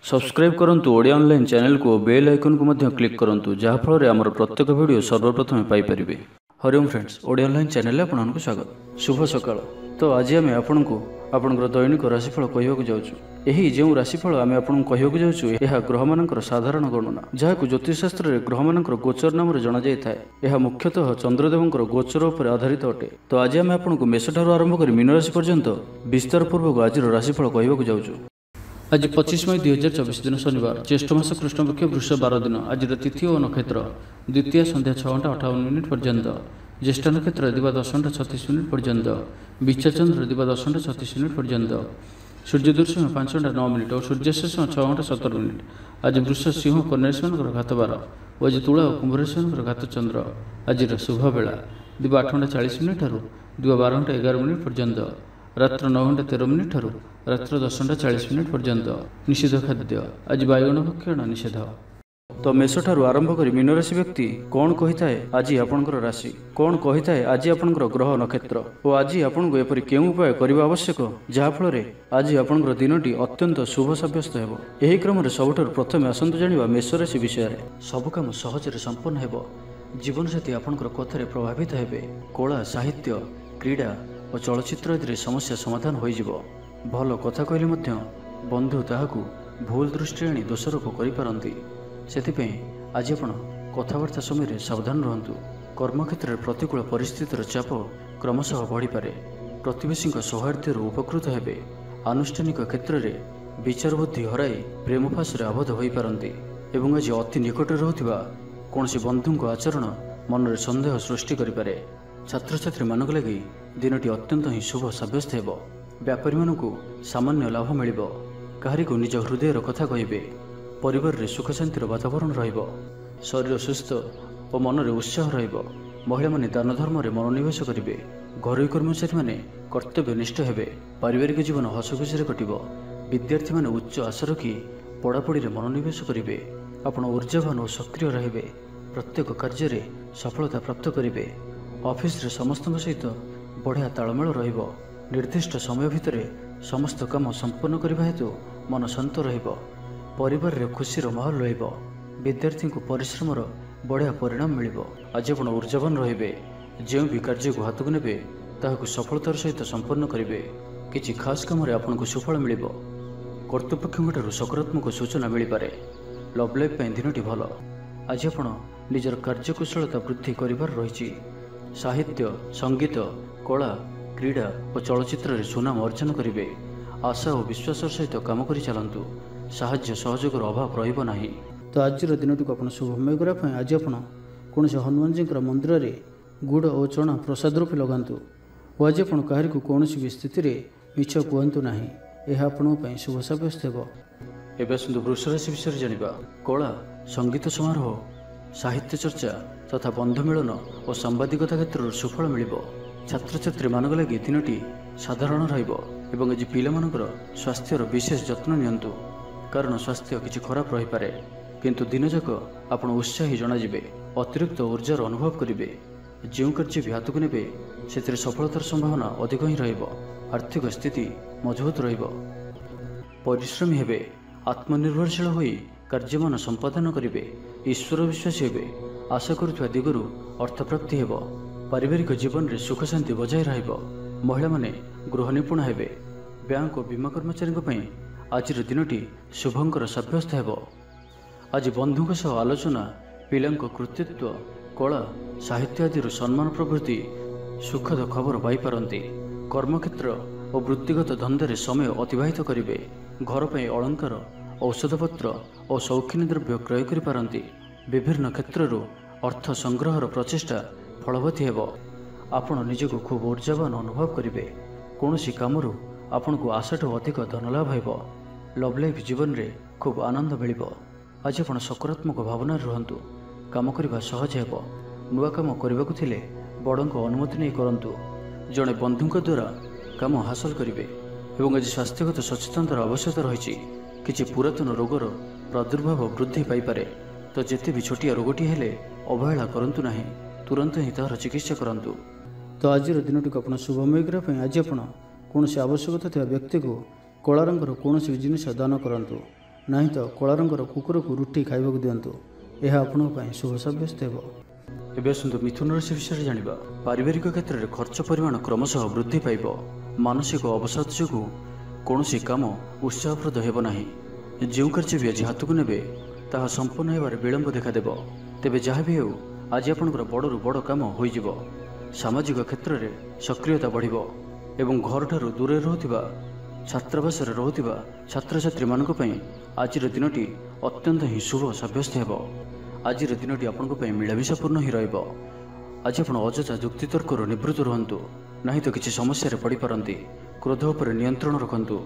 Subscribe करंतु Odia online channel को bell icon को मध्य क्लिक करंतु जहाँ फल आमर प्रत्येक वीडियो सर्वप्रथम Piper. Hariom friends, Odia online channel आपको स्वागत। शुभ सकाळ। तो आज आम आपको आपंकर दैनिक राशिफल कहवाक जाऊँ। यही जो राशिफल आम आपको कहवाक जाऊँ यह ग्रह मानकर साधारण गणना जहाँ ज्योतिषशास्त्र में ग्रह मानकर गोचर नाम जना जाए। यह मुख्यतः चंद्रदेवंकर गोचर पर आधारित अटे। तो आज आम आपको मेष ठार आरंभ कर मीन राशि पर्यंत विस्तार पूर्वक आज राशिफल कहवाक जाऊँ। आज 25 मई 2024 दिन शनिवार, ज्येष्ठ मास कृष्णपक्ष वृष 12 दिन। आज तिथि और नक्षत्र द्वितीय संध्या 6:58 पर्यंत, ज्येष्ठ नक्षत्र दिवा 10:36 पर्यंत, बिच्छा चंद्र दिवा 10:36 पर्यंत, सूर्य दर्शन 5:09 और सूर्यास्त 6:17। आज वृष सिंह कन्या राशि घात 12 और आज तुला और कुंभ राशि घात चंद्र। आज शुभ बेला दिवा 8:40 ठारू दिवा 12:11 पर्यंत, रात्र 9:13 ठारू रात्र 10:40 पर्यंत। निषेध खाद्य आज बैगण भक्षण निषेध। तो मेष ठारू आरंभ कर मीन राशि व्यक्ति कौन कही थाए आज आपणकर राशि, कौन कही थाए आज आपणकर ग्रह नक्षत्र और आज आपको एपरि केउं उपाय करबा आवश्यक जहाँफल आज आपणकर दिनटी अत्यंत शुभ सब्यस्त हेबो। एही क्रम रे सबुठारु प्रथमे आसंतु जानिबा मेष राशि विषय। सब काम सहजरे संपन्न हेबो। जीवनसाथी आपणकर कथारे प्रभावित हेबे। कला, साहित्य, क्रीड़ा और चलचित्र आदि समस्या समाधान हो जिवो। भल कथा कहले मध्य बंधु ताहाकू भूल दृष्टि आनी दोषारोप करिपारंती। सेथिपई आज आपण कथबार्ता समय सावधान रहंतु। कर्मक्षेत्र में प्रतिकूल परिस्थितिर चाप क्रमशः बढ़ी पारे। प्रतिवेशी सौहार्द्य उपकृत हेबे। आनुष्ठानिक क्षेत्र में विचार बुद्धि हराई प्रेम फासरे आबद्ध हो पारंती। एवं आज अति निकट रहउथिबा कौनसी बंधु आचरण मन में संदेह सृष्टि करिपारे। छात्र छात्री मानक लगी दिनटी अत्यंत ही शुभ सब्यस्त हेबो। व्यापारी मानकू सामान्य लाभ मिलिबो। काहारी को निज हृदयर कथा कहिबे। परिवार रे सुख शांतिर वातावरण रहिबो। शरीर सुस्थ और मन रे उत्साह रहिबो। महिला माने दान धर्म रे मनोनिवेश करिवे। घरोई कर्मचारी माने कर्तव्यनिष्ठ हेबे। पारिवारिक जीवन हसखुशी रे कटिबो। विद्यार्थी माने उच्च आशा रखी पढ़ापढ़ी रे मनोनिवेश करिवे। आपण ऊर्जावान और सक्रिय रहिबे। प्रत्येक कार्य रे सफलता प्राप्त करिवे। ऑफिस रे समस्त सहित बढ़िया तालमेल रहिबो। निर्दिष्ट समय भितर समस्त काम संपन्न करने हेतु मन शांत रहिबो। परिवार रे खुशीर माहौल रहिबो। विद्यार्थी को परिश्रमर बढ़िया परिणाम मिलिबो। आज आपण ऊर्जावान रहिबे। जो भी कार्य को हाथ को नेबे ताहाकु सफलतार सहित संपन्न करिवे। किछि खास काम रे आपनको सुफल मिलिबो। कर्तृपक्षठारु सकारात्मक सूचना मिल पारे। लव लाइफ पई दिनटी भल। आज आपण निजर कार्यकुशलता वृद्धि करिवार रहिछि। साहित्य, संगीत, कला, क्रीड़ा और चलचित्र रे सुनाम अर्जन करिवे। आशा और विश्वास सहित काम करि चलंतु। साहाय्य सहयोगर अभाव रहिबो नाही। तो आज दिनटी को शुभमय करने आज आप कौन से हनुमान जी मंदिर में गुड़ और चना प्रसाद रूपे लगातु। और आज आप कहार को कौन भी स्थिति में मिछ कहतु ना। यह आपंप शुभ सब्यस्त हो। एवं आसतु वृष राशि विषय जानिबा। कला, संगीत समारोह, साहित्य चर्चा तथा बंधु मिलन और सांबादिकता क्षेत्र सुफल मिलिबो। छात्र छात्री मानक लगी दिनटी साधारण रहिबो। एवं आज पिलामानकर स्वास्थ्यर विशेष जत्न नियंतु। कारण स्वास्थ्य किछि खराब रही पारे, किंतु दिन जाक आपण उत्साही जनाजिबे। अतिरिक्त ऊर्जार अनुभव करिवे। जो कार्य भी हाथ को नेबे से सफलतार संभावना अधिक ही रहिबो। आर्थिक स्थिति मजबूत रहिबो। परिश्रमी हेबे। आत्मनिर्भरशील होई कार्यमान संपादन करिवे। ईश्वर विश्वासी हेबे। आशा करुवा दिगरु अर्थप्राप्ति हेबो। पारिवारिक जीवन रे सुख शांति बजाय रहिबो। महिला माने गृह निपुण हेबे। बैंक और बीमा कर्मचारी आज दिनटी शुभंकर सब्यस्त हेबो। आज बंधुक सह आलोचना, पिलांक कृतित्व, कला, साहित्य आदि सम्मान प्रभृति सुखद खबर पाई पारंती। कर्मक्षेत्र और वृत्तिगत धंधे समय अतिबाहित करिवे। घर पर अलंकार, औषधपत्र और शौखिनी द्रव्य क्रय करि पारंती। विभिन्न क्षेत्रରୁ अर्थ संग्रहर प्रचेष्टा फलवती हेबो। आपण निजको खूब ऊर्जावान अनुभव करिवे। कौनसी कामरू आपण को आशाठू अधिक धनलाभ हेबो। लव लाइफ जीवन रे खूब आनंद मिलिबो। आज आपण सकारात्मक भावना रहंतु। काम करबा सहज हेबो। नुआ काम करबाकू थिले बड़ों अनुमति नहीं करंतु। जड़े बंधुक द्वारा काम हासिल करिवे। एवं आज स्वास्थ्यगत सचेतनतार आवश्यकता रही। किछि पुरातन रोगर प्रादुर्भाव वृद्धि पाई पारे। तो जेते भी छोटिया रोगटी हेले अवहेला करंतु नाही। तुरंत ही तार चिकित्सा करंतु। तो आज दिनटी को आपण शुभमय करने आज आप कौन से आवश्यकता थी व्यक्ति को कला रंगर कौन भी जिनिस दान करंतु। ନାହିଁ ତ କଳା ରଙ୍ଗର କୁକୁରକୁ ରୁଟି ଖାଇବାକୁ ଦିଅନ୍ତୁ। ଏହା ଆପଣଙ୍କ ପାଇଁ ଶୁଭ ସାବ୍ୟସ୍ତ ହେବ। ଏବେ ଆସନ୍ତୁ ମିଥୁନ ରାଶି ବିଷୟରେ ଜାଣିବା। ପାରିବାରିକ କ୍ଷେତ୍ରରେ ଖର୍ଚ୍ଚ ପରିମାଣ କ୍ରମଶଃ ବୃଦ୍ଧି ପାଇବ। ମାନସିକ ଅବସାଦ ଯୋଗୁଁ କୌଣସି କାମ ଉତ୍ସାହପ୍ରଦ ହେବ ନାହିଁ। ଯେଉଁ କାର୍ଯ୍ୟ ବି ଆଜି ହାତକୁ ନେବେ ତାହା ସମ୍ପୂର୍ଣ୍ଣ ହେବାରେ ବିଳମ୍ବ ଦେଖାଦେବ। ତେବେ ଯାହା ବି ହେଉ ଆଜି ଆପଣଙ୍କର ବଡ଼ରୁ ବଡ଼ କାମ ହୋଇଯିବ। ସାମାଜିକ କ୍ଷେତ୍ରରେ ସକ୍ରିୟତା ବଢ଼ିବ ଏବଂ ଘରଠାରୁ ଦୂରରେ ରହୁଥିବା ଛାତ୍ରାବାସରେ ରହୁଥିବା ଛାତ୍ରଛାତ୍ରୀମାନଙ୍କ ପାଇଁ ଆଜିର ଦିନଟି ଅତ୍ୟନ୍ତ ହିଁ ଶୁଭ ସାବ୍ୟସ୍ତ ହେବ। ଆଜିର ଦିନଟି ଆପଣଙ୍କ ପାଇଁ ମିଳାମିଶାପୂର୍ଣ୍ଣ ହିଁ ରହିବ। ଆଜି ଆପଣ ଅଯଥା ଯୁକ୍ତିତର୍କରୁ ନିବୃତ୍ତ ରୁହନ୍ତୁ, ନାହିଁ ତ କିଛି ସମସ୍ୟାରେ ପଡ଼ିପାରନ୍ତି। କ୍ରୋଧ ଉପରେ ନିୟନ୍ତ୍ରଣ ରଖନ୍ତୁ।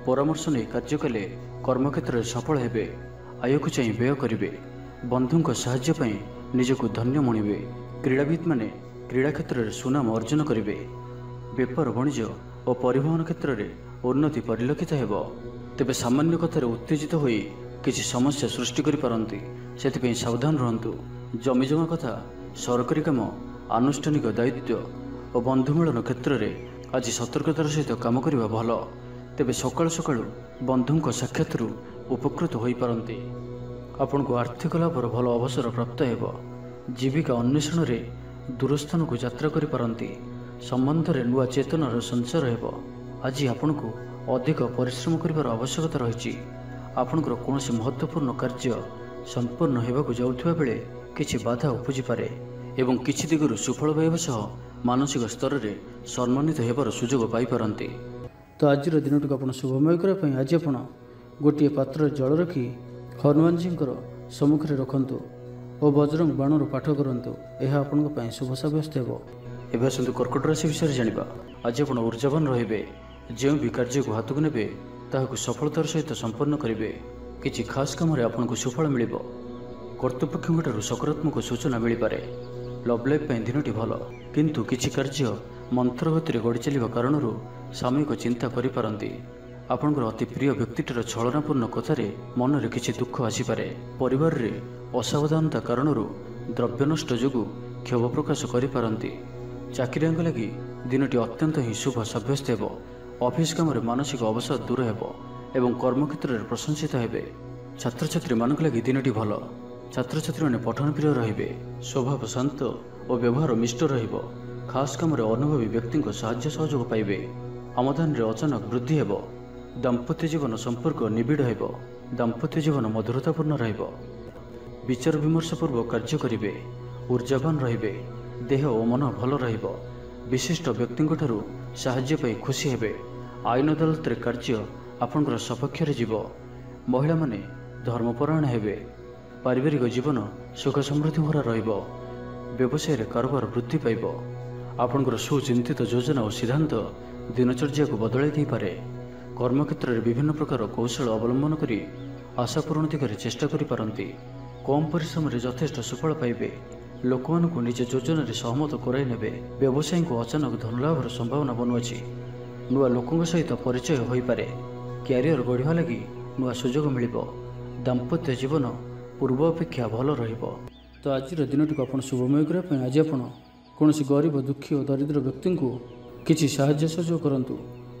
ପରାମର୍ଶ ନେଇ କାର୍ଯ୍ୟ କଲେ କର୍ମକ୍ଷେତ୍ରରେ ସଫଳ ହେବେ। ଆୟକୁ ଚାହିଁ ବ୍ୟୟ କରିବେ। ବନ୍ଧୁଙ୍କ ସାହାଯ୍ୟ ପାଇଁ ନିଜକୁ ଧନ୍ୟ ମଣିବେ। କ୍ରୀଡ଼ାବିତ୍ମାନେ କ୍ରୀଡ଼ା କ୍ଷେତ୍ରରେ ସୁନାମ ଅର୍ଜନ କରିବେ। ବେପାର ବାଣିଜ୍ୟ ଓ ପରିବହନ କ୍ଷେତ୍ରରେ ଉନ୍ନତି ପରିଲକ୍ଷିତ ହେବ। ତେବେ ସାମାନ୍ୟ କଥାରେ ଉତ୍ତେଜିତ ହୋଇ କିଛି ସମସ୍ୟା ସୃଷ୍ଟି କରିପାରନ୍ତି, ସେଥିପାଇଁ ସାବଧାନ ରୁହନ୍ତୁ। ଜମିଜମା କଥା, ସରକାରୀ କାମ, ଆନୁଷ୍ଠାନିକ ଦାୟିତ୍ୱ ଓ ବନ୍ଧୁମିଳନ କ୍ଷେତ୍ରରେ ଆଜି ସତର୍କତାର ସହିତ କାମ କରିବା ଭଲ। ତେବେ ସକାଳୁ ସକାଳୁ ବନ୍ଧୁଙ୍କ ସାକ୍ଷାତରୁ ଉପକୃତ ହୋଇପାରନ୍ତି। ଆପଣଙ୍କୁ ଆର୍ଥିକ ଲାଭର ଭଲ ଅବସର ପ୍ରାପ୍ତ ହେବ। ଜୀବିକା ଅନ୍ୱେଷଣରେ ଦୂରସ୍ଥାନକୁ ଯାତ୍ରା କରିପାରନ୍ତି। ସମ୍ବନ୍ଧରେ ନୂଆ ଚେତନାର ସଞ୍ଚାର ହେବ। ଆଜି ଆପଣଙ୍କୁ ଅଧିକ ପରିଶ୍ରମ କରିବାର ଆବଶ୍ୟକତା ରହିଛି। ଆପଣଙ୍କର କୌଣସି ମହତ୍ତ୍ୱପୂର୍ଣ୍ଣ କାର୍ଯ୍ୟ ସମ୍ପୂର୍ଣ୍ଣ ହେବାକୁ ଯାଉଥିବା ବେଳେ କିଛି ବାଧା ଉପୁଜିପାରେ ଏବଂ କିଛି ଦିଗରୁ ସୁଫଳ ପାଇବା ସହ ମାନସିକ ସ୍ତରରେ ସମ୍ମାନିତ ହେବାର ସୁଯୋଗ ପାଇପାରନ୍ତି। ତ ଆଜିର ଦିନଟିକୁ ଆପଣ ଶୁଭମୟ କରିବା ପାଇଁ ଆଜି ଆପଣ ଗୋଟିଏ ପାତ୍ରରେ ଜଳ ରଖି ହନୁମାନଜୀଙ୍କର ସମ୍ମୁଖରେ ରଖନ୍ତୁ ଓ ବଜରଙ୍ଗ ବାଣରୁ ପାଠ କରନ୍ତୁ। ଏହା ଆପଣଙ୍କ ପାଇଁ ଶୁଭ ସାବ୍ୟସ୍ତ ହେବ। ଏବେ ଆସନ୍ତୁ କର୍କଟ ରାଶି ବିଷୟରେ ଜାଣିବା। ଆଜି ଆପଣ ଊର୍ଜାବାନ ରହିବେ। ଯେଉଁ ବି କାର୍ଯ୍ୟକୁ ହାତକୁ ନେବେ ତାହାକୁ ସଫଳତାର ସହିତ ସମ୍ପନ୍ନ କରିବେ। କିଛି ଖାସ୍ କାମରେ ଆପଣଙ୍କୁ ସୁଫଳ ମିଳିବ। କର୍ତ୍ତୃପକ୍ଷଙ୍କଠାରୁ ସକାରାତ୍ମକ ସୂଚନା ମିଳିପାରେ। ଲଭ୍ ଲାଇଫ୍ ପାଇଁ ଦିନଟି ଭଲ, କିନ୍ତୁ କିଛି କାର୍ଯ୍ୟ ମନ୍ଥର ଗତିରେ ଗଡ଼ି ଚାଲିବା କାରଣରୁ ସାମୟିକ ଚିନ୍ତା କରିପାରନ୍ତି। ଆପଣଙ୍କର ଅତି ପ୍ରିୟ ବ୍ୟକ୍ତିଟିର ଛଳନାପୂର୍ଣ୍ଣ କଥାରେ ମନରେ କିଛି ଦୁଃଖ ଆସିପାରେ। ପରିବାରରେ ଅସାବଧାନତା କାରଣରୁ ଦ୍ରବ୍ୟ ନଷ୍ଟ ଯୋଗୁଁ କ୍ଷୋଭ ପ୍ରକାଶ କରିପାରନ୍ତି। ଚାକିରିଆଙ୍କ ଲାଗି ଦିନଟି ଅତ୍ୟନ୍ତ ହିଁ ଶୁଭ ସାବ୍ୟସ୍ତ ହେବ। ଅଫିସ୍ କାମରେ ମାନସିକ ଅବସାଦ ଦୂର ହେବ ଏବଂ କର୍ମକ୍ଷେତ୍ରରେ ପ୍ରଶଂସିତ ହେବେ। ଛାତ୍ରଛାତ୍ରୀମାନଙ୍କ ଲାଗି ଦିନଟି ଭଲ। ଛାତ୍ରଛାତ୍ରୀମାନେ ପଠନପ୍ରିୟ ରହିବେ। ସ୍ୱଭାବ ଶାନ୍ତ ଓ ବ୍ୟବହାର ମିଷ୍ଟ ରହିବ। ଖାସ୍ କାମରେ ଅନୁଭବୀ ବ୍ୟକ୍ତିଙ୍କ ସାହାଯ୍ୟ ସହଯୋଗ ପାଇବେ। ଆମଦାନୀରେ ଅଚାନକ ବୃଦ୍ଧି ହେବ। ଦାମ୍ପତ୍ୟ ଜୀବନ ସମ୍ପର୍କ ନିବିଡ଼ ହେବ। ଦାମ୍ପତ୍ୟ ଜୀବନ ମଧୁରତାପୂର୍ଣ୍ଣ ରହିବ। ବିଚାର ବିମର୍ଶପୂର୍ବକ କାର୍ଯ୍ୟ କରିବେ। ଊର୍ଜାବାନ ରହିବେ। ଦେହ ଓ ମନ ଭଲ ରହିବ। ବିଶିଷ୍ଟ ବ୍ୟକ୍ତିଙ୍କଠାରୁ ସାହାଯ୍ୟ ପାଇ ଖୁସି ହେବେ। ଆଇନ ଅଦାଲତରେ କାର୍ଯ୍ୟ ଆପଣଙ୍କର ସପକ୍ଷରେ ଯିବ। ମହିଳାମାନେ ଧର୍ମପରାୟଣ ହେବେ। ପାରିବାରିକ ଜୀବନ ସୁଖ ସମୃଦ୍ଧି ଭରା ରହିବ। ବ୍ୟବସାୟରେ କାରବାର ବୃଦ୍ଧି ପାଇବ। ଆପଣଙ୍କର ସୁଚିନ୍ତିତ ଯୋଜନା ଓ ସିଦ୍ଧାନ୍ତ ଦିନଚର୍ଯ୍ୟାକୁ ବଦଳାଇ ଦେଇପାରେ। କର୍ମକ୍ଷେତ୍ରରେ ବିଭିନ୍ନ ପ୍ରକାର କୌଶଳ ଅବଲମ୍ବନ କରି ଆଶା ପୂରଣ ଦିଗରେ ଚେଷ୍ଟା କରିପାରନ୍ତି। କମ୍ ପରିଶ୍ରମରେ ଯଥେଷ୍ଟ ସୁଫଳ ପାଇବେ। ଲୋକମାନଙ୍କୁ ନିଜ ଯୋଜନାରେ ସହମତ କରାଇ ନେବେ। ବ୍ୟବସାୟୀଙ୍କୁ ଅଚାନକ ଧନଲାଭର ସମ୍ଭାବନା ବନୁଅଛି। ନୂଆ ଲୋକଙ୍କ ସହିତ ପରିଚୟ ହୋଇପାରେ। କ୍ୟାରିୟର ଗଢ଼ିବା ଲାଗି ନୂଆ ସୁଯୋଗ ମିଳିବ। ଦାମ୍ପତ୍ୟ ଜୀବନ ପୂର୍ବ ଅପେକ୍ଷା ଭଲ ରହିବ। ତ ଆଜିର ଦିନଟିକୁ ଆପଣ ଶୁଭମୟ କରିବା ପାଇଁ ଆଜି ଆପଣ କୌଣସି ଗରିବ, ଦୁଃଖୀ ଓ ଦରିଦ୍ର ବ୍ୟକ୍ତିଙ୍କୁ କିଛି ସାହାଯ୍ୟ ସହଯୋଗ କରନ୍ତୁ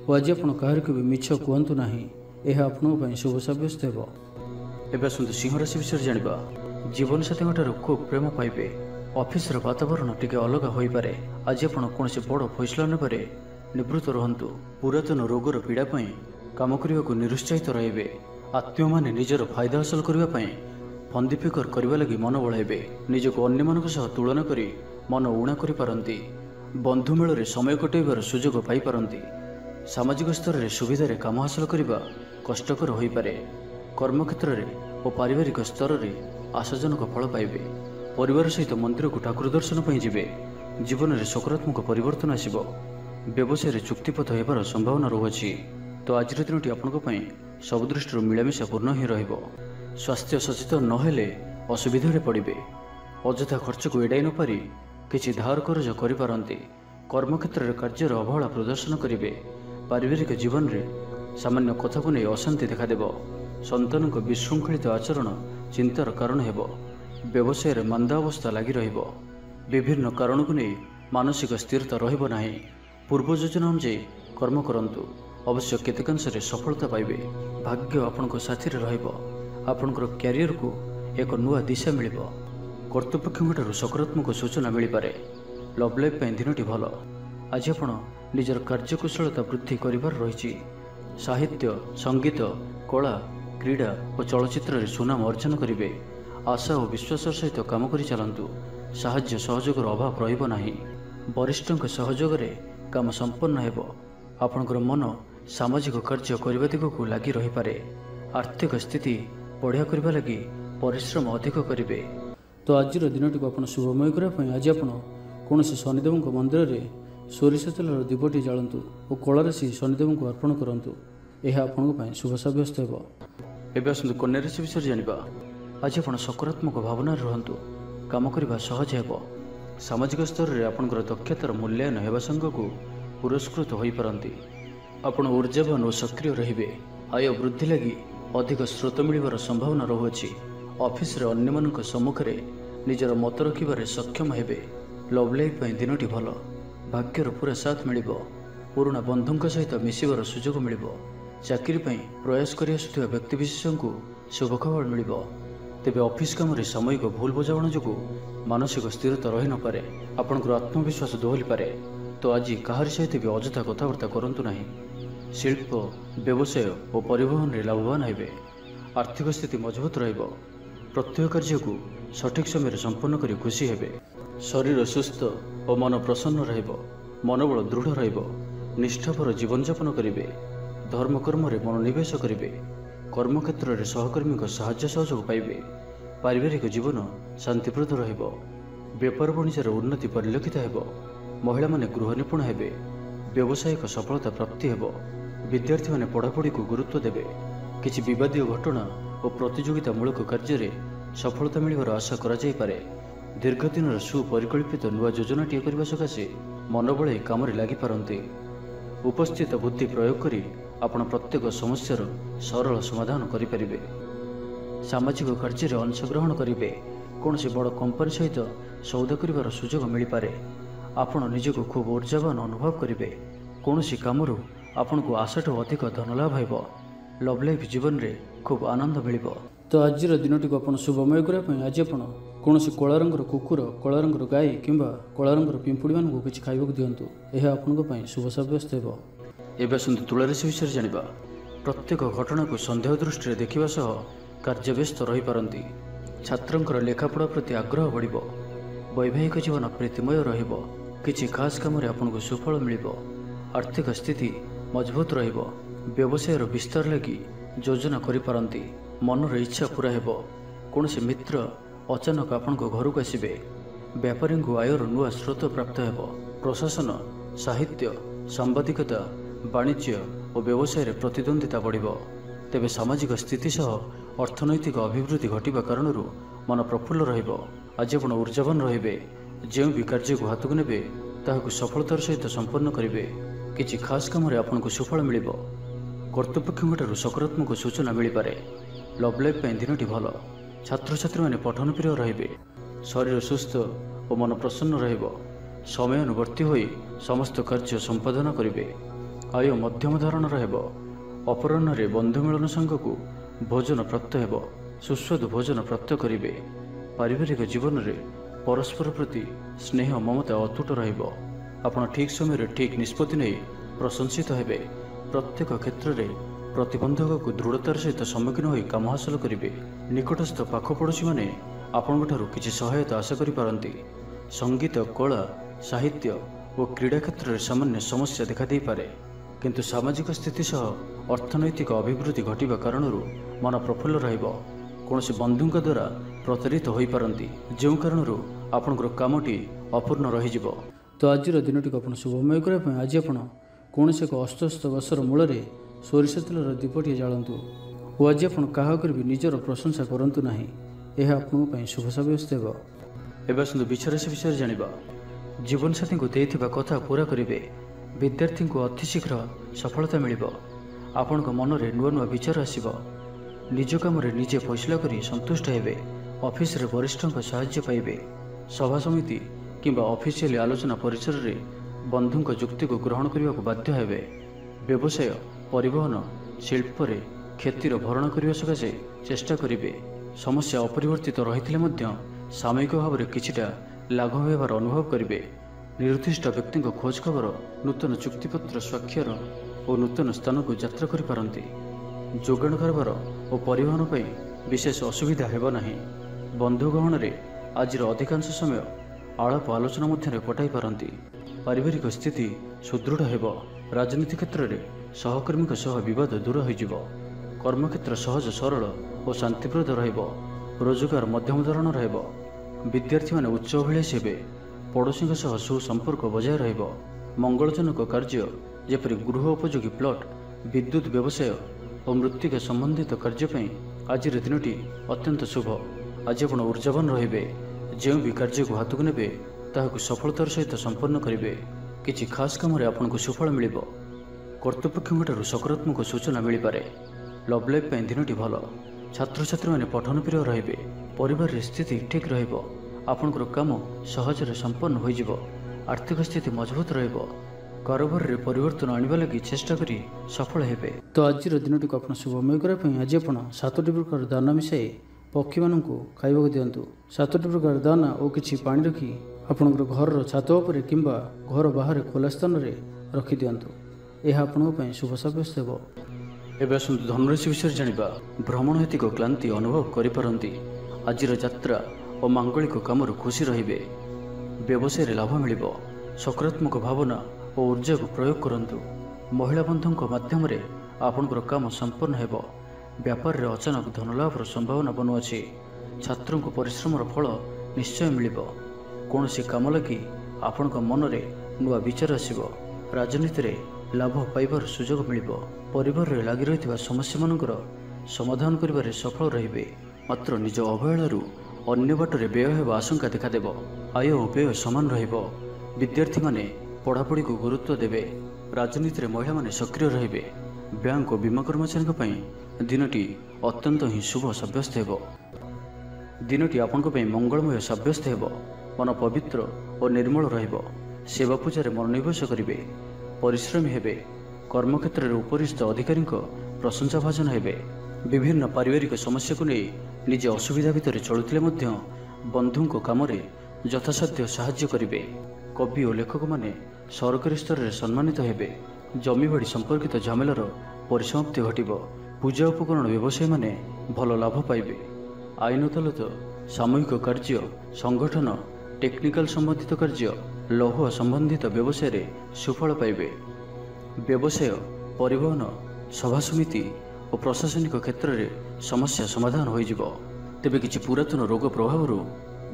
ଓ ଆଜି ଆପଣ କାହାରିକୁ ବି ମିଛ କୁହନ୍ତୁ ନାହିଁ। ଏହା ଆପଣଙ୍କ ପାଇଁ ଶୁଭ ସାବ୍ୟସ୍ତ ହେବ। ଏବେ ଆସନ୍ତୁ ସିଂହ ରାଶି ବିଷୟରେ ଜାଣିବା। ଜୀବନସାଥୀଙ୍କଠାରୁ ଖୁବ୍ ପ୍ରେମ ପାଇବେ। ଅଫିସର ବାତାବରଣ ଟିକେ ଅଲଗା ହୋଇପାରେ। ଆଜି ଆପଣ କୌଣସି ବଡ଼ ଫଇସଲା ନେବାରେ ନିବୃତ୍ତ ରୁହନ୍ତୁ। ପୁରାତନ ରୋଗର ପୀଡ଼ା ପାଇଁ କାମ କରିବାକୁ ନିରୁତ୍ସାହିତ ରହିବେ। ଆତ୍ମୀୟମାନେ ନିଜର ଫାଇଦା ହାସଲ କରିବା ପାଇଁ ଫନ୍ଦି ଫିକର କରିବା ଲାଗି ମନ ବଳାଇବେ। ନିଜକୁ ଅନ୍ୟମାନଙ୍କ ସହ ତୁଳନା କରି ମନ ଊଣା କରିପାରନ୍ତି। ବନ୍ଧୁ ମେଳରେ ସମୟ କଟାଇବାର ସୁଯୋଗ ପାଇପାରନ୍ତି। ସାମାଜିକ ସ୍ତରରେ ସୁବିଧାରେ କାମ ହାସଲ କରିବା କଷ୍ଟକର ହୋଇପାରେ। କର୍ମକ୍ଷେତ୍ରରେ ଓ ପାରିବାରିକ ସ୍ତରରେ ଆଶାଜନକ ଫଳ ପାଇବେ। ପରିବାର ସହିତ ମନ୍ଦିରକୁ ଠାକୁର ଦର୍ଶନ ପାଇଁ ଯିବେ। ଜୀବନରେ ସକାରାତ୍ମକ ପରିବର୍ତ୍ତନ ଆସିବ। ବ୍ୟବସାୟରେ ଚୁକ୍ତିପଥ ହେବାର ସମ୍ଭାବନା ରହୁଅଛି। ତ ଆଜିର ଦିନଟି ଆପଣଙ୍କ ପାଇଁ ସବୁ ଦୃଷ୍ଟିରୁ ମିଳାମିଶା ପୂର୍ଣ୍ଣ ହିଁ ରହିବ। ସ୍ୱାସ୍ଥ୍ୟ ସଚେତନ ନହେଲେ ଅସୁବିଧାରେ ପଡ଼ିବେ। ଅଯଥା ଖର୍ଚ୍ଚକୁ ଏଡ଼ାଇ ନପାରି କିଛି ଧାର କରଜ କରିପାରନ୍ତି। କର୍ମକ୍ଷେତ୍ରରେ କାର୍ଯ୍ୟର ଅବହେଳା ପ୍ରଦର୍ଶନ କରିବେ। ପାରିବାରିକ ଜୀବନରେ ସାମାନ୍ୟ କଥାକୁ ନେଇ ଅଶାନ୍ତି ଦେଖାଦେବ। ସନ୍ତାନଙ୍କ ବିଶୃଙ୍ଖଳିତ ଆଚରଣ ଚିନ୍ତାର କାରଣ ହେବ। ବ୍ୟବସାୟରେ ମାନ୍ଦା ଅବସ୍ଥା ଲାଗି ରହିବ। ବିଭିନ୍ନ କାରଣକୁ ନେଇ ମାନସିକ ସ୍ଥିରତା ରହିବ ନାହିଁ। ପୂର୍ବ ଯୋଜନା ଅନୁଯାୟୀ କର୍ମ କରନ୍ତୁ। अवश्य केतेकांशरे सफलता पाइबे। भाग्य आपणको साथीरे रहिबो। आपणकर क्यारियर को एक नुआ दिशा मिलिबो। कर्तृपक्षठू सकारात्मक सूचना मिल पारे। लव लाइफ पे दिनटी भल। आज आपण निजर कार्यकुशलता वृद्धि करिवार रहिछि। साहित्य, संगीत, कला, क्रीड़ा और चलचित्र सुनाम अर्जन करेंगे। आशा और विश्वास सहित काम करि चलंतु। साहाय्य सहयोगर अभाव रहिबो नाही। वरिष्ठों सहयोग रे काम संपन्न हेबो। आपणकर मन सामाजिक कार्य करने दिगक लगी रही पारे। आर्थिक स्थिति बढ़िया करने लगी परिश्रम अधिक करेंगे। तो आज दिनटी को आप शुभमय करने आज आप कौन शनिदेव मंदिर में सोरिष तेलर दीपटी जालतु और कलाराशि शनिदेव को अर्पण करूँ। यह आपण शुभ सब्यस्त हो। एवं आसतु कन्या राशि विषय जाना। आज आप सकारात्मक भावना रुहतु। काम करने सहज हो। सामाजिक स्तर में आपंकर दक्षतार मूल्यांकन होगा संग को पुरस्कृत हो पारती। आपण ऊर्जावान और सक्रिय रे। आय वृद्धि लगी अधिक स्रोत मिलवार संभावना रहुअछि। ऑफिस रे अन्य मानक सम्मुख में निजर मत रखिबारे सक्षम हेबे। लव लाइफ पे दिनटी भल। भाग्यर पूरा साथ मिलिबो। पुराना बंधुंक सहित मिसिबार सुजोग मिलिबो। चाकरी पई प्रयास करि आसुथिबा व्यक्तिविशेष को शुभ खबर मिलिबो। तेबे ऑफिस काम रे सामयिक भूल बुझामण जोगु मानसिक स्थिरता रही न पारे। आपनकर आत्मविश्वास दोहली पारे। तो आज काहार सहित भी अजथा कथबार्ता करंतु नाही। शिल्प, व्यवसाय और परिवहन रे लाभवान हेबे। आर्थिक स्थिति मजबूत रहिबो। प्रत्येक कार्य को सठिक समय संपन्न करी खुशी हेबे। शरीर सुस्थ और मन प्रसन्न रहिबो। मनोबल दृढ़ रहिबो। निष्ठापर जीवन यापन करिवे। धर्म कर्म रे मनोनिवेश करिवे। कर्मक्षेत्र रे सहकर्मी को साहाय्य सहयोग पाइबे। पारिवारिक जीवन शांतिप्रद रहिबो। व्यापार वाणिज्यर उन्नति परिलक्षित हेबो। महिला माने गृह निपुण हेबे। व्यावसायिक सफलता प्राप्ति हेबो। विद्यार्थी माने पढ़ापढ़ी को गुरुत्व देबे। किछि विवादीय घटना और प्रतियोगितामूलक कार्य सफलता मिलवार आशा करा जाय पारे। दीर्घ दिन सुपरिकल्पित नुआ योजनाटीए करने सकाशे मनोबल काम लगी पारती। उपस्थित बुद्धि प्रयोग करी आपण प्रत्येक समस्यार सरल समाधान करें। सामाजिक कार्य अंशग्रहण करेंगे। कौन से बड़ कंपनी सहित सौदा कर सुजोग मिल पारे। आपण निजक खूब ऊर्जावान अनुभव करेंगे। कौन सी काम आपण को आशाठू अधिक धन लाभ हो। लव लाइफ जीवन में खूब आनंद मिल। तो आज दिनटी को आप शुभमय करने आज आप कौन कला रंगर कुकुर, कला रंगर गाई किंबा कला रंगर पिंपुड़ी मान किसी खाइबा दिंतु। यह आपण शुभ सब्यस्त हो। एवं आसतु तुला राशि विषय जाना। प्रत्येक घटना को सन्देह दृष्टि देखा सह कार्य व्यस्त रही पारती। छात्रंकर लेखापढ़ा प्रति आग्रह बढ़िबो। वैवाहिक जीवन प्रीतिमय रहिबो। किछि खास काम रे आपनको सुफल मिलिबो। आर्थिक स्थिति मजबूत रहिबो। व्यवसायर विस्तार लगी योजना करि पारंती। मनर इच्छा पूरा हेबो। कौनसी मित्र अचानक आपनको घर को आसबे। व्यापारी को आयर नुआ स्रोत प्राप्त हेबो। प्रशासन, साहित्य, सांबादिकता, वाणिज्य और व्यवसाय रे प्रतिद्वंदिता बढ़िबो। तेबे सामाजिक स्थिति सह अर्थनैतिक अभिवृद्धि घटिबा कारणरू मन प्रफुल्ल रहिबो। आज आपण ऊर्जावान रहिबे। जो भी कार्य को हाथ को नेबे ताहाकु सफलतार सहित संपन्न करिवे। किछि खास काम रे आपनको सुफल मिलिबो। कर्तृपक्षठू सकारात्मक सूचना मिल पारे। लव लाइफ पे दिनटी भल। छात्र छात्री माने पठन प्रिय रहिबे। शरीर सुस्थ और मन प्रसन्न रहिबो। समयानुवर्ती होई समस्त कार्य संपादन करिवे। आय मध्यम धारण रहिबो। अपराह्न रे बंधु मिलन संग को भोजन प्राप्त हेबो। सुस्वादु भोजन प्राप्त करिवे। पारिवारिक जीवन रे परस्पर प्रति स्नेह ममता अतुट रहिबो। आपण ठीक समय ठीक निष्पत्ति नहीं प्रशंसित हेबे। प्रत्येक क्षेत्र में प्रतिबंधक को दृढ़तार सहित सम्मुखीन हो काम हासिल करेंगे। निकटस्थ पाखपड़ोशी मैंने आपंठू किसी सहायता आशा करि। संगीत, कला, साहित्य और क्रीड़ा क्षेत्र में सामान्य समस्या देखा दे पारे। किंतु सामाजिक स्थिति सह अर्थनैतिक अभिवृद्धि घटिबा कारणरू मन प्रफुल्ल रहिबो। कौनसी बंधुंक द्वारा प्रतारित हो पारती। जो कारणरू आपनकर कामटी अपूर्ण रहिजिबो। तो आज दिनटी को आप शुभमय करने आज आप कौन एक अस्तस्त गसर मूल सोरिष तेलर दीपटी जालतु और आज आप क्या निजर प्रशंसा करूँ ना। यह आपन शुभ सब्यस्त हो। एवं आसतु विचाराशि विषय जाना। जीवन साथी को देथिबा कथा पूरा करेंगे। विद्यार्थी को अतिशीघ्र सफलता मिल। आपण मन में नुआ नुआ विचार आसब। निज कम निजे फैसला करी संतुष्ट हेबे। ऑफिस रे वरिष्ठों साहाय्य पाइबे। सभा समिति किंबा ऑफिशियल आलोचना परिसर रे बंधुंक जुक्ति को ग्रहण करने को बाध्य हेबे। ବ୍ୟବସାୟ ପରିବହନ ଶିଳ୍ପରେ କ୍ଷତିର ଭରଣ କରିବା ସକାଶେ ଚେଷ୍ଟା କରିବେ। ସମସ୍ୟା ଅପରିବର୍ତ୍ତିତ ରହିଥିଲେ ମଧ୍ୟ ସାମୟିକ ଭାବରେ କିଛିଟା ଲାଘବ ହେବାର ଅନୁଭବ କରିବେ। ନିର୍ଦ୍ଦିଷ୍ଟ ବ୍ୟକ୍ତିଙ୍କ ଖୋଜ ଖବର, ନୂତନ ଚୁକ୍ତିପତ୍ର ସ୍ୱାକ୍ଷର ଓ ନୂତନ ସ୍ଥାନକୁ ଯାତ୍ରା କରିପାରନ୍ତି। ଯୋଗାଣ କାରବାର ଓ ପରିବହନ ପାଇଁ ବିଶେଷ ଅସୁବିଧା ହେବ ନାହିଁ। ବନ୍ଧୁ ଗହଣରେ ଆଜିର ଅଧିକାଂଶ ସମୟ ଆଳାପ ଆଲୋଚନା ମଧ୍ୟରେ କଟାଇ ପାରନ୍ତି। ପାରିବାରିକ ସ୍ଥିତି ସୁଦୃଢ଼ ହେବ। ରାଜନୀତି କ୍ଷେତ୍ରରେ ସହକର୍ମୀଙ୍କ ସହ ବିବାଦ ଦୂର ହୋଇଯିବ। କର୍ମକ୍ଷେତ୍ର ସହଜ ସରଳ ଓ ଶାନ୍ତିପ୍ରଦ ରହିବ। ରୋଜଗାର ମଧ୍ୟମ ଧରଣର ହେବ। ବିଦ୍ୟାର୍ଥୀମାନେ ଉଚ୍ଚ ଅଭିଳାଷୀ ହେବେ। ପଡ଼ୋଶୀଙ୍କ ସହ ସୁସମ୍ପର୍କ ବଜାୟ ରହିବ। ମଙ୍ଗଳଜନକ କାର୍ଯ୍ୟ ଯେପରି ଗୃହ ଉପଯୋଗୀ ପ୍ଲଟ, ବିଦ୍ୟୁତ୍ ବ୍ୟବସାୟ ଓ ମୃତ୍ତିକା ସମ୍ବନ୍ଧିତ କାର୍ଯ୍ୟ ପାଇଁ ଆଜିର ଦିନଟି ଅତ୍ୟନ୍ତ ଶୁଭ। ଆଜି ଆପଣ ଊର୍ଜାବାନ ରହିବେ। ଯେଉଁ ବି କାର୍ଯ୍ୟକୁ ହାତକୁ ନେବେ ତାହାକୁ ସଫଳତାର ସହିତ ସମ୍ପନ୍ନ କରିବେ। କିଛି ଖାସ୍ କାମରେ ଆପଣଙ୍କୁ ସୁଫଳ ମିଳିବ। କର୍ତ୍ତୃପକ୍ଷଙ୍କଠାରୁ ସକାରାତ୍ମକ ସୂଚନା ମିଳିପାରେ। ଲଭ୍ ଲାଇଫ୍ ପାଇଁ ଦିନଟି ଭଲ। ଛାତ୍ରଛାତ୍ରୀମାନେ ପଠନପ୍ରିୟ ରହିବେ। ପରିବାରରେ ସ୍ଥିତି ଠିକ୍ ରହିବ। ଆପଣଙ୍କର କାମ ସହଜରେ ସମ୍ପନ୍ନ ହୋଇଯିବ। ଆର୍ଥିକ ସ୍ଥିତି ମଜବୁତ ରହିବ। କାରବାରରେ ପରିବର୍ତ୍ତନ ଆଣିବା ଲାଗି ଚେଷ୍ଟା କରି ସଫଳ ହେବେ। ତ ଆଜିର ଦିନଟିକୁ ଆପଣ ଶୁଭମୟ କରିବା ପାଇଁ ଆଜି ଆପଣ 7ଟି ପ୍ରକାର ଦାନା ମିଶାଇ ପକ୍ଷୀମାନଙ୍କୁ ଖାଇବାକୁ ଦିଅନ୍ତୁ। 7ଟି ପ୍ରକାର ଦାନା ଓ କିଛି ପାଣି ରଖି ଆପଣଙ୍କର ଘରର ଛାତ ଉପରେ କିମ୍ବା ଘର ବାହାରେ ଖୋଲା ସ୍ଥାନରେ ରଖିଦିଅନ୍ତୁ। ଏହା ଆପଣଙ୍କ ପାଇଁ ଶୁଭ ସାବ୍ୟସ୍ତ ହେବ। ଏବେ ଆସନ୍ତୁ ଧନୁରାଶି ବିଷୟରେ ଜାଣିବା। ଭ୍ରମଣ ହେତିକ କ୍ଳାନ୍ତି ଅନୁଭବ କରିପାରନ୍ତି। ଆଜିର ଯାତ୍ରା ଓ ମାଙ୍ଗଳିକ କାମରୁ ଖୁସି ରହିବେ। ବ୍ୟବସାୟରେ ଲାଭ ମିଳିବ। ସକାରାତ୍ମକ ଭାବନା ଓ ଊର୍ଜାକୁ ପ୍ରୟୋଗ କରନ୍ତୁ। ମହିଳା ବନ୍ଧୁଙ୍କ ମାଧ୍ୟମରେ ଆପଣଙ୍କର କାମ ସମ୍ପନ୍ନ ହେବ। ବ୍ୟାପାରରେ ଅଚାନକ ଧନଲାଭର ସମ୍ଭାବନା ବନୁଅଛି। ଛାତ୍ରଙ୍କୁ ପରିଶ୍ରମର ଫଳ ନିଶ୍ଚୟ ମିଳିବ। କୌଣସି କାମ ଲାଗି ଆପଣଙ୍କ ମନରେ ନୂଆ ବିଚାର ଆସିବ। ରାଜନୀତିରେ ଲାଭ ପାଇବାର ସୁଯୋଗ ମିଳିବ। ପରିବାରରେ ଲାଗି ରହିଥିବା ସମସ୍ୟାମାନଙ୍କର ସମାଧାନ କରିବାରେ ସଫଳ ରହିବେ। ମାତ୍ର ନିଜ ଅବହେଳାରୁ ଅନ୍ୟ ବାଟରେ ବ୍ୟୟ ହେବା ଆଶଙ୍କା ଦେଖାଦେବ। ଆୟ ଓ ବ୍ୟୟ ସମାନ ରହିବ। ବିଦ୍ୟାର୍ଥୀମାନେ ପଢ଼ାପଢ଼ିକୁ ଗୁରୁତ୍ୱ ଦେବେ। ରାଜନୀତିରେ ମହିଳାମାନେ ସକ୍ରିୟ ରହିବେ। ବ୍ୟାଙ୍କ ଓ ବୀମା କର୍ମଚାରୀଙ୍କ ପାଇଁ ଦିନଟି ଅତ୍ୟନ୍ତ ହିଁ ଶୁଭ ସାବ୍ୟସ୍ତ ହେବ। ଦିନଟି ଆପଣଙ୍କ ପାଇଁ ମଙ୍ଗଳମୟ ସାବ୍ୟସ୍ତ ହେବ। ମନ ପବିତ୍ର ଓ ନିର୍ମଳ ରହିବ। ସେବା ପୂଜାରେ ମନୋନିବେଶ କରିବେ। ପରିଶ୍ରମୀ ହେବେ। କର୍ମକ୍ଷେତ୍ରରେ ଉପରିସ୍ଥ ଅଧିକାରୀଙ୍କ ପ୍ରଶଂସା ଭାଜନ ହେବେ। ବିଭିନ୍ନ ପାରିବାରିକ ସମସ୍ୟାକୁ ନେଇ ନିଜେ ଅସୁବିଧା ଭିତରେ ଚଳୁଥିଲେ ମଧ୍ୟ ବନ୍ଧୁଙ୍କ କାମରେ ଯଥାସାଧ୍ୟ ସାହାଯ୍ୟ କରିବେ। କବି ଓ ଲେଖକମାନେ ସରକାରୀ ସ୍ତରରେ ସମ୍ମାନିତ ହେବେ। ଜମିବାଡ଼ି ସମ୍ପର୍କିତ ଝାମେଲାର ପରିସମାପ୍ତି ଘଟିବ। ପୂଜା ଉପକରଣ ବ୍ୟବସାୟୀମାନେ ଭଲ ଲାଭ ପାଇବେ। ଆଇନ ଅଦାଲତ, ସାମୂହିକ କାର୍ଯ୍ୟ, ସଂଗଠନ, ଟେକ୍ନିକାଲ ସମ୍ବନ୍ଧିତ କାର୍ଯ୍ୟ, ଲୌହ ସମ୍ବନ୍ଧିତ ବ୍ୟବସାୟରେ ସୁଫଳ ପାଇବେ। ବ୍ୟବସାୟ, ପରିବହନ, ସଭାସମିତି ଓ ପ୍ରଶାସନିକ କ୍ଷେତ୍ରରେ ସମସ୍ୟା ସମାଧାନ ହୋଇଯିବ। ତେବେ କିଛି ପୁରାତନ ରୋଗ ପ୍ରଭାବରୁ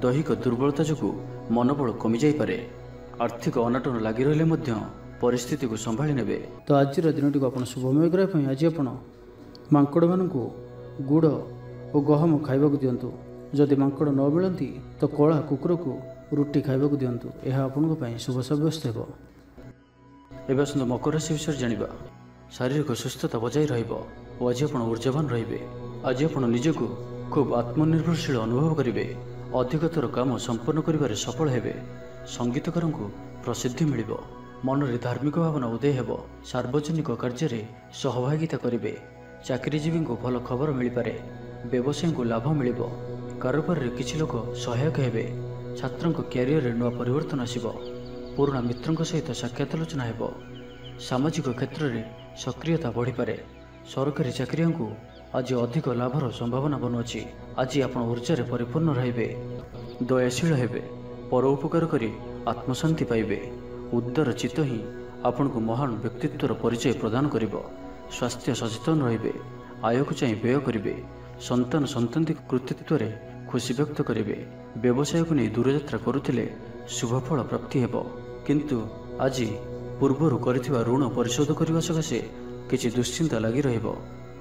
ଦୈହିକ ଦୁର୍ବଳତା ଯୋଗୁଁ ମନୋବଳ କମିଯାଇପାରେ। ଆର୍ଥିକ ଅନାଟନ ଲାଗି ରହିଲେ ମଧ୍ୟ ପରିସ୍ଥିତିକୁ ସମ୍ଭାଳି ନେବେ। ତ ଆଜିର ଦିନଟିକୁ ଆପଣ ଶୁଭମୟ କରିବା ପାଇଁ ଆଜି ଆପଣ ମାଙ୍କଡ଼ମାନଙ୍କୁ ଗୁଡ଼ ଓ ଗହମ ଖାଇବାକୁ ଦିଅନ୍ତୁ। ଯଦି ମାଙ୍କଡ଼ ନ ମିଳନ୍ତି ତ କଳା କୁକୁରକୁ ରୁଟି ଖାଇବାକୁ ଦିଅନ୍ତୁ। ଏହା ଆପଣଙ୍କ ପାଇଁ ଶୁଭ ସାବ୍ୟସ୍ତ ହେବ। ଏବେ ଆସନ୍ତୁ ମକର ରାଶି ବିଷୟରେ ଜାଣିବା। ଶାରୀରିକ ସୁସ୍ଥତା ବଜାୟ ରହିବ ଓ ଆଜି ଆପଣ ଊର୍ଜାବାନ ରହିବେ। ଆଜି ଆପଣ ନିଜକୁ ଖୁବ୍ ଆତ୍ମନିର୍ଭରଶୀଳ ଅନୁଭବ କରିବେ। ଅଧିକତର କାମ ସମ୍ପନ୍ନ କରିବାରେ ସଫଳ ହେବେ। ସଙ୍ଗୀତକାରଙ୍କୁ ପ୍ରସିଦ୍ଧି ମିଳିବ। ମନରେ ଧାର୍ମିକ ଭାବନା ଉଦୟ ହେବ। ସାର୍ବଜନିକ କାର୍ଯ୍ୟରେ ସହଭାଗିତା କରିବେ। ଚାକିରିଜୀବୀଙ୍କୁ ଭଲ ଖବର ମିଳିପାରେ। ବ୍ୟବସାୟୀଙ୍କୁ ଲାଭ ମିଳିବ। କାରବାରରେ କିଛି ଲୋକ ସହାୟକ ହେବେ। ଛାତ୍ରଙ୍କ କ୍ୟାରିୟରରେ ନୂଆ ପରିବର୍ତ୍ତନ ଆସିବ। ପୁରୁଣା ମିତ୍ରଙ୍କ ସହିତ ସାକ୍ଷାତ ଆଲୋଚନା ହେବ। ସାମାଜିକ କ୍ଷେତ୍ରରେ ସକ୍ରିୟତା ବଢ଼ିପାରେ। ସରକାରୀ ଚାକିରିଆଙ୍କୁ ଆଜି ଅଧିକ ଲାଭର ସମ୍ଭାବନା ବନୁଅଛି। ଆଜି ଆପଣ ଊର୍ଜାରେ ପରିପୂର୍ଣ୍ଣ ରହିବେ। ଦୟାଶୀଳ ହେବେ। ପର ଉପକାର କରି ଆତ୍ମଶାନ୍ତି ପାଇବେ। ଉଦାର ଚିତ୍ତ ହିଁ ଆପଣଙ୍କୁ ମହାନ ବ୍ୟକ୍ତିତ୍ୱର ପରିଚୟ ପ୍ରଦାନ କରିବ। ସ୍ୱାସ୍ଥ୍ୟ ସଚେତନ ରହିବେ। ଆୟକୁ ଚାହିଁ ବ୍ୟୟ କରିବେ। ସନ୍ତାନ ସନ୍ତତିଙ୍କ କୃତିତ୍ୱରେ ଖୁସି ବ୍ୟକ୍ତ କରିବେ। ବ୍ୟବସାୟକୁ ନେଇ ଦୂରଯାତ୍ରା କରୁଥିଲେ ଶୁଭଫଳ ପ୍ରାପ୍ତି ହେବ। କିନ୍ତୁ ଆଜି ପୂର୍ବରୁ କରିଥିବା ଋଣ ପରିଶୋଧ କରିବା ସକାଶେ କିଛି ଦୁଶ୍ଚିନ୍ତା ଲାଗି ରହିବ।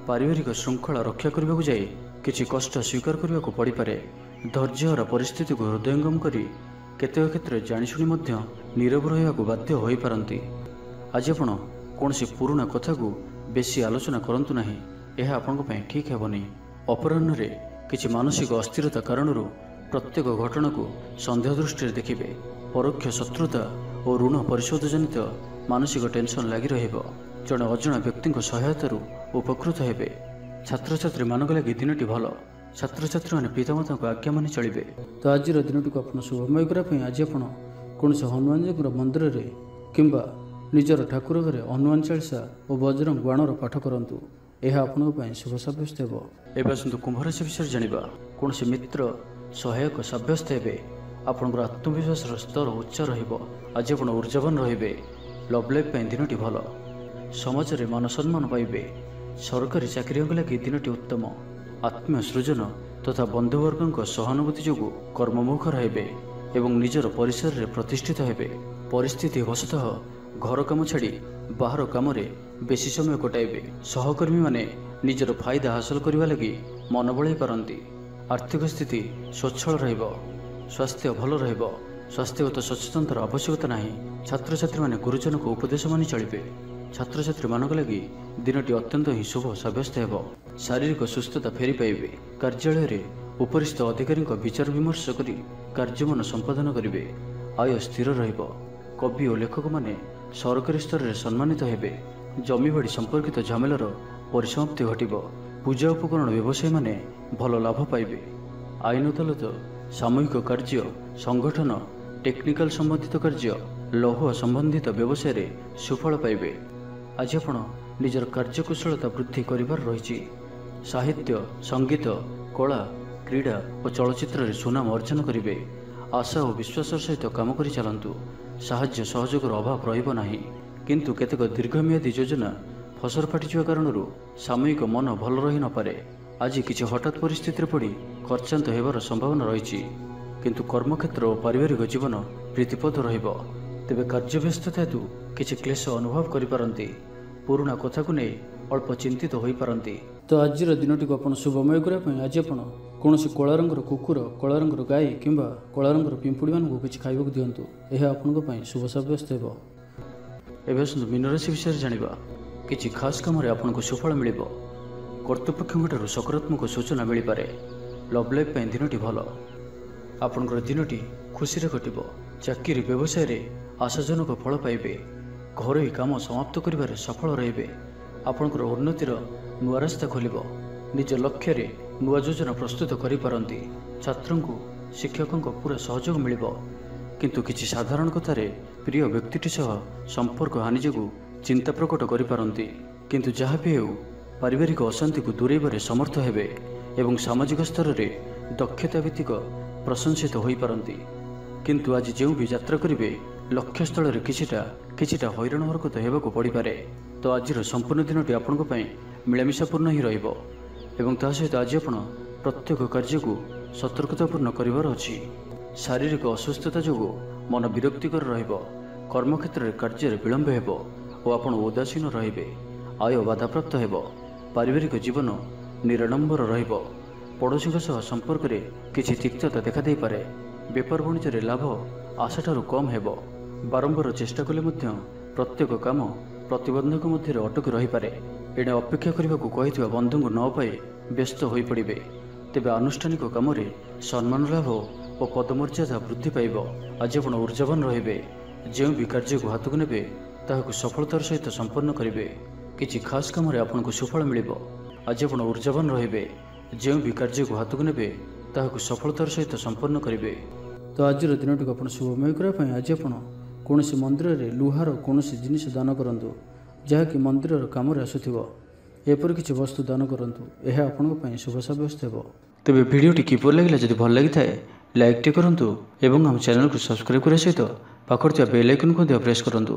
ପାରିବାରିକ ଶୃଙ୍ଖଳା ରକ୍ଷା କରିବାକୁ ଯାଇ କିଛି କଷ୍ଟ ସ୍ୱୀକାର କରିବାକୁ ପଡ଼ିପାରେ। ଧୈର୍ଯ୍ୟହରା ପରିସ୍ଥିତିକୁ ହୃଦୟଙ୍ଗମ କରି କେତେକ କ୍ଷେତ୍ରରେ ଜାଣିଶୁଣି ମଧ୍ୟ ନୀରବ ରହିବାକୁ ବାଧ୍ୟ ହୋଇପାରନ୍ତି। ଆଜି ଆପଣ କୌଣସି ପୁରୁଣା କଥାକୁ ବେଶୀ ଆଲୋଚନା କରନ୍ତୁ ନାହିଁ। ଏହା ଆପଣଙ୍କ ପାଇଁ ଠିକ୍ ହେବନି। ଅପରାହ୍ନରେ କିଛି ମାନସିକ ଅସ୍ଥିରତା କାରଣରୁ ପ୍ରତ୍ୟେକ ଘଟଣାକୁ ସନ୍ଦେହ ଦୃଷ୍ଟିରେ ଦେଖିବେ। ପରୋକ୍ଷ ଶତ୍ରୁତା ଓ ଋଣ ପରିଶୋଧ ଜନିତ ମାନସିକ ଟେନସନ୍ ଲାଗି ରହିବ। ଜଣେ ଅଜଣା ବ୍ୟକ୍ତିଙ୍କ ସହାୟତାରୁ ଉପକୃତ ହେବେ। ଛାତ୍ରଛାତ୍ରୀମାନଙ୍କ ଲାଗି ଦିନଟି ଭଲ। ଛାତ୍ରଛାତ୍ରୀମାନେ ପିତାମାତାଙ୍କ ଆଜ୍ଞା ମାନି ଚଳିବେ। ତ ଆଜିର ଦିନଟିକୁ ଆପଣ ଶୁଭମୟ କରିବା ପାଇଁ ଆଜି ଆପଣ କୌଣସି ହନୁମାନଜୀଙ୍କର ମନ୍ଦିରରେ କିମ୍ବା ନିଜର ଠାକୁର ଘରେ ହନୁମାନ ଚାଳିଶା ଓ ବଜରଙ୍ଗ ବାଣର ପାଠ କରନ୍ତୁ। ଏହା ଆପଣଙ୍କ ପାଇଁ ଶୁଭ ସାବ୍ୟସ୍ତ ହେବ। ଏବେ ଆସନ୍ତୁ କୁମ୍ଭ ରାଶି ବିଷୟରେ ଜାଣିବା। କୌଣସି ମିତ୍ର ସହାୟକ ସାବ୍ୟସ୍ତ ହେବେ। ଆପଣଙ୍କର ଆତ୍ମବିଶ୍ୱାସର ସ୍ତର ଉଚ୍ଚ ରହିବ। ଆଜି ଆପଣ ଉର୍ଜାବାନ ରହିବେ। ଲଭ୍ ଲାଇଫ୍ ପାଇଁ ଦିନଟି ଭଲ। ସମାଜରେ ମାନ ସମ୍ମାନ ପାଇବେ। ସରକାରୀ ଚାକିରିଙ୍କ ଲାଗି ଦିନଟି ଉତ୍ତମ। ଆତ୍ମୀୟ ସୃଜନ ତଥା ବନ୍ଧୁବର୍ଗଙ୍କ ସହାନୁଭୂତି ଯୋଗୁଁ କର୍ମମୁଖର ହେବେ ଏବଂ ନିଜର ପରିସରରେ ପ୍ରତିଷ୍ଠିତ ହେବେ। ପରିସ୍ଥିତି ବଶତଃ ଘର କାମ ଛାଡ଼ି ବାହାର କାମରେ ବେଶୀ ସମୟ କଟାଇବେ। ସହକର୍ମୀମାନେ ନିଜର ଫାଇଦା ହାସଲ କରିବା ଲାଗି ମନ ବଳାଇ ପାରନ୍ତି। ଆର୍ଥିକ ସ୍ଥିତି ସ୍ୱଚ୍ଛଳ ରହିବ। ସ୍ୱାସ୍ଥ୍ୟ ଭଲ ରହିବ। ସ୍ୱାସ୍ଥ୍ୟଗତ ସଚେତନତାର ଆବଶ୍ୟକତା ନାହିଁ। ଛାତ୍ରଛାତ୍ରୀମାନେ ଗୁରୁଜନଙ୍କ ଉପଦେଶ ମାନି ଚଳିବେ। ଛାତ୍ରଛାତ୍ରୀମାନଙ୍କ ଲାଗି ଦିନଟି ଅତ୍ୟନ୍ତ ହିଁ ଶୁଭ ସାବ୍ୟସ୍ତ ହେବ। ଶାରୀରିକ ସୁସ୍ଥତା ଫେରି ପାଇବେ। କାର୍ଯ୍ୟାଳୟରେ ଉପରିସ୍ଥ ଅଧିକାରୀଙ୍କ ବିଚାର ବିମର୍ଶ କରି କାର୍ଯ୍ୟମାନ ସମ୍ପାଦନ କରିବେ। ଆୟ ସ୍ଥିର ରହିବ। କବି ଓ ଲେଖକମାନେ ସରକାରୀ ସ୍ତରରେ ସମ୍ମାନିତ ହେବେ। ଜମିବାଡ଼ି ସମ୍ପର୍କିତ ଝାମେଲାର ପରିସମାପ୍ତି ଘଟିବ। ପୂଜା ଉପକରଣ ବ୍ୟବସାୟୀମାନେ ଭଲ ଲାଭ ପାଇବେ। ଆଇନ ଅଦାଲତ, ସାମୂହିକ କାର୍ଯ୍ୟ, ସଂଗଠନ, ଟେକ୍ନିକାଲ ସମ୍ବନ୍ଧିତ କାର୍ଯ୍ୟ, ଲୌହ ସମ୍ବନ୍ଧିତ ବ୍ୟବସାୟରେ ସୁଫଳ ପାଇବେ। ଆଜି ଆପଣ ନିଜର କାର୍ଯ୍ୟକୁଶଳତା ବୃଦ୍ଧି କରିବାର ରହିଛି। ସାହିତ୍ୟ, ସଙ୍ଗୀତ, କଳା, କ୍ରୀଡ଼ା ଓ ଚଳଚ୍ଚିତ୍ରରେ ସୁନାମ ଅର୍ଜନ କରିବେ। ଆଶା ଓ ବିଶ୍ୱାସର ସହିତ କାମ କରି ଚାଲନ୍ତୁ। ସାହାଯ୍ୟ ସହଯୋଗର ଅଭାବ ରହିବ ନାହିଁ। କିନ୍ତୁ କେତେକ ଦୀର୍ଘମିଆଦୀ ଯୋଜନା ଫସର ଫାଟିଯିବା କାରଣରୁ ସାମୟିକ ମନ ଭଲ ରହିନପାରେ। ଆଜି କିଛି ହଠାତ୍ ପରିସ୍ଥିତିରେ ପଡ଼ି ଖର୍ଚ୍ଚାନ୍ତ ହେବାର ସମ୍ଭାବନା ରହିଛି। କିନ୍ତୁ କର୍ମକ୍ଷେତ୍ର ଓ ପାରିବାରିକ ଜୀବନ ପ୍ରୀତିପଦ ରହିବ। ତେବେ କାର୍ଯ୍ୟବ୍ୟସ୍ତତା ହେତୁ କିଛି କ୍ଲେଶ ଅନୁଭବ କରିପାରନ୍ତି। ପୁରୁଣା କଥାକୁ ନେଇ ଅଳ୍ପ ଚିନ୍ତିତ ହୋଇପାରନ୍ତି। ତ ଆଜିର ଦିନଟିକୁ ଆପଣ ଶୁଭମୟ କରିବା ପାଇଁ ଆଜି ଆପଣ କୌଣସି କଳା ରଙ୍ଗର କୁକୁର, କଳା ରଙ୍ଗର ଗାଈ କିମ୍ବା କଳା ରଙ୍ଗର ପିମ୍ପୁଡ଼ିମାନଙ୍କୁ କିଛି ଖାଇବାକୁ ଦିଅନ୍ତୁ। ଏହା ଆପଣଙ୍କ ପାଇଁ ଶୁଭ ସାବ୍ୟସ୍ତ ହେବ। ଏବେ ଆସନ୍ତୁ ମୀନ ରାଶି ବିଷୟରେ ଜାଣିବା। କିଛି ଖାସ୍ କାମରେ ଆପଣଙ୍କୁ ସୁଫଳ ମିଳିବ। କର୍ତ୍ତୃପକ୍ଷଙ୍କଠାରୁ ସକାରାତ୍ମକ ସୂଚନା ମିଳିପାରେ। ଲଭ୍ ଲାଇଫ୍ ପାଇଁ ଦିନଟି ଭଲ। ଆପଣଙ୍କର ଦିନଟି ଖୁସିରେ କଟିବ। ଚାକିରି ବ୍ୟବସାୟରେ ଆଶାଜନକ ଫଳ ପାଇବେ। ଘରୋଇ କାମ ସମାପ୍ତ କରିବାରେ ସଫଳ ରହିବେ। ଆପଣଙ୍କର ଉନ୍ନତିର ନୂଆ ରାସ୍ତା ଖୋଲିବ। ନିଜ ଲକ୍ଷ୍ୟରେ ନୂଆ ଯୋଜନା ପ୍ରସ୍ତୁତ କରିପାରନ୍ତି। ଛାତ୍ରଙ୍କୁ ଶିକ୍ଷକଙ୍କ ପୁରା ସହଯୋଗ ମିଳିବ। କିନ୍ତୁ କିଛି ସାଧାରଣ କଥାରେ ପ୍ରିୟ ବ୍ୟକ୍ତିଟି ସହ ସମ୍ପର୍କ ହାନି ଯୋଗୁଁ ଚିନ୍ତା ପ୍ରକଟ କରିପାରନ୍ତି। କିନ୍ତୁ ଯାହା ବି ହେଉ ପାରିବାରିକ ଅଶାନ୍ତିକୁ ଦୂରେଇବାରେ ସମର୍ଥ ହେବେ ଏବଂ ସାମାଜିକ ସ୍ତରରେ ଦକ୍ଷତା ଭିତ୍ତିକ ପ୍ରଶଂସିତ ହୋଇପାରନ୍ତି। କିନ୍ତୁ ଆଜି ଯେଉଁ ବି ଯାତ୍ରା କରିବେ ଲକ୍ଷ୍ୟସ୍ଥଳରେ କିଛିଟା ହଇରାଣ ହରକତ ହେବାକୁ ପଡ଼ିପାରେ। ତ ଆଜିର ସମ୍ପୂର୍ଣ୍ଣ ଦିନଟି ଆପଣଙ୍କ ପାଇଁ ମିଳାମିଶାପୂର୍ଣ୍ଣ ହିଁ ରହିବ ଏବଂ ତା ସହିତ ଆଜି ଆପଣ ପ୍ରତ୍ୟେକ କାର୍ଯ୍ୟକୁ ସତର୍କତାପୂର୍ଣ୍ଣ କରିବାର ଅଛି। ଶାରୀରିକ ଅସୁସ୍ଥତା ଯୋଗୁଁ ମନ ବିରକ୍ତିକର ରହିବ। କର୍ମକ୍ଷେତ୍ରରେ କାର୍ଯ୍ୟରେ ବିଳମ୍ବ ହେବ ଓ ଆପଣ ଉଦାସୀନ ରହିବେ। ଆୟ ବାଧାପ୍ରାପ୍ତ ହେବ। ପାରିବାରିକ ଜୀବନ ନିରାଡ଼ମ୍ବର ରହିବ। ପଡ଼ୋଶୀଙ୍କ ସହ ସମ୍ପର୍କରେ କିଛି ତିକ୍ତତା ଦେଖାଦେଇପାରେ। ବେପାର ବାଣିଜ୍ୟରେ ଲାଭ ଆଶାଠାରୁ କମ୍ ହେବ। ବାରମ୍ବାର ଚେଷ୍ଟା କଲେ ମଧ୍ୟ ପ୍ରତ୍ୟେକ କାମ ପ୍ରତିବନ୍ଧକ ମଧ୍ୟରେ ଅଟକି ରହିପାରେ। ଏଣେ ଅପେକ୍ଷା କରିବାକୁ କହିଥିବା ବନ୍ଧୁଙ୍କୁ ନ ପାଇ ବ୍ୟସ୍ତ ହୋଇପଡ଼ିବେ। ତେବେ ଆନୁଷ୍ଠାନିକ କାମରେ ସମ୍ମାନ ଲାଭ ଓ ପଦମର୍ଯ୍ୟାଦା ବୃଦ୍ଧି ପାଇବ। ଆଜି ଆପଣ ଉର୍ଜାବାନ ରହିବେ। ଯେଉଁ ବି କାର୍ଯ୍ୟକୁ ହାତକୁ ନେବେ ତାହାକୁ ସଫଳତାର ସହିତ ସମ୍ପନ୍ନ କରିବେ। କିଛି ଖାସ୍ କାମରେ ଆପଣଙ୍କୁ ସୁଫଳ ମିଳିବ। ଆଜି ଆପଣ ଉର୍ଜାବାନ ରହିବେ। ଯେଉଁ ବି କାର୍ଯ୍ୟକୁ ହାତକୁ ନେବେ ତାହାକୁ ସଫଳତାର ସହିତ ସମ୍ପନ୍ନ କରିବେ। ତ ଆଜିର ଦିନଟିକୁ ଆପଣ ଶୁଭମୟ କରିବା ପାଇଁ ଆଜି ଆପଣ କୌଣସି ମନ୍ଦିରରେ ଲୁହାର କୌଣସି ଜିନିଷ ଦାନ କରନ୍ତୁ ଯାହାକି ମନ୍ଦିରର କାମରେ ଆସୁଥିବ। ଏପରି କିଛି ବସ୍ତୁ ଦାନ କରନ୍ତୁ। ଏହା ଆପଣଙ୍କ ପାଇଁ ଶୁଭ ସାବ୍ୟସ୍ତ ହେବ। ତେବେ ଭିଡ଼ିଓଟି କିପରି ଲାଗିଲା? ଯଦି ଭଲ ଲାଗିଥାଏ ଲାଇକ୍ଟି କରନ୍ତୁ ଏବଂ ଆମ ଚ୍ୟାନେଲକୁ ସବସ୍କ୍ରାଇବ୍ କରିବା ସହିତ ପାଖରେ ଥିବା ବେଲ୍ ଆଇକନ୍କୁ ମଧ୍ୟ ପ୍ରେସ୍ କରନ୍ତୁ,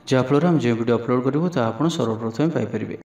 ଯାହାଫଳରେ ଆମେ ଯେଉଁ ଭିଡ଼ିଓ ଅପଲୋଡ଼ କରିବୁ ତାହା ଆପଣ ସର୍ବପ୍ରଥମେ ପାଇପାରିବେ।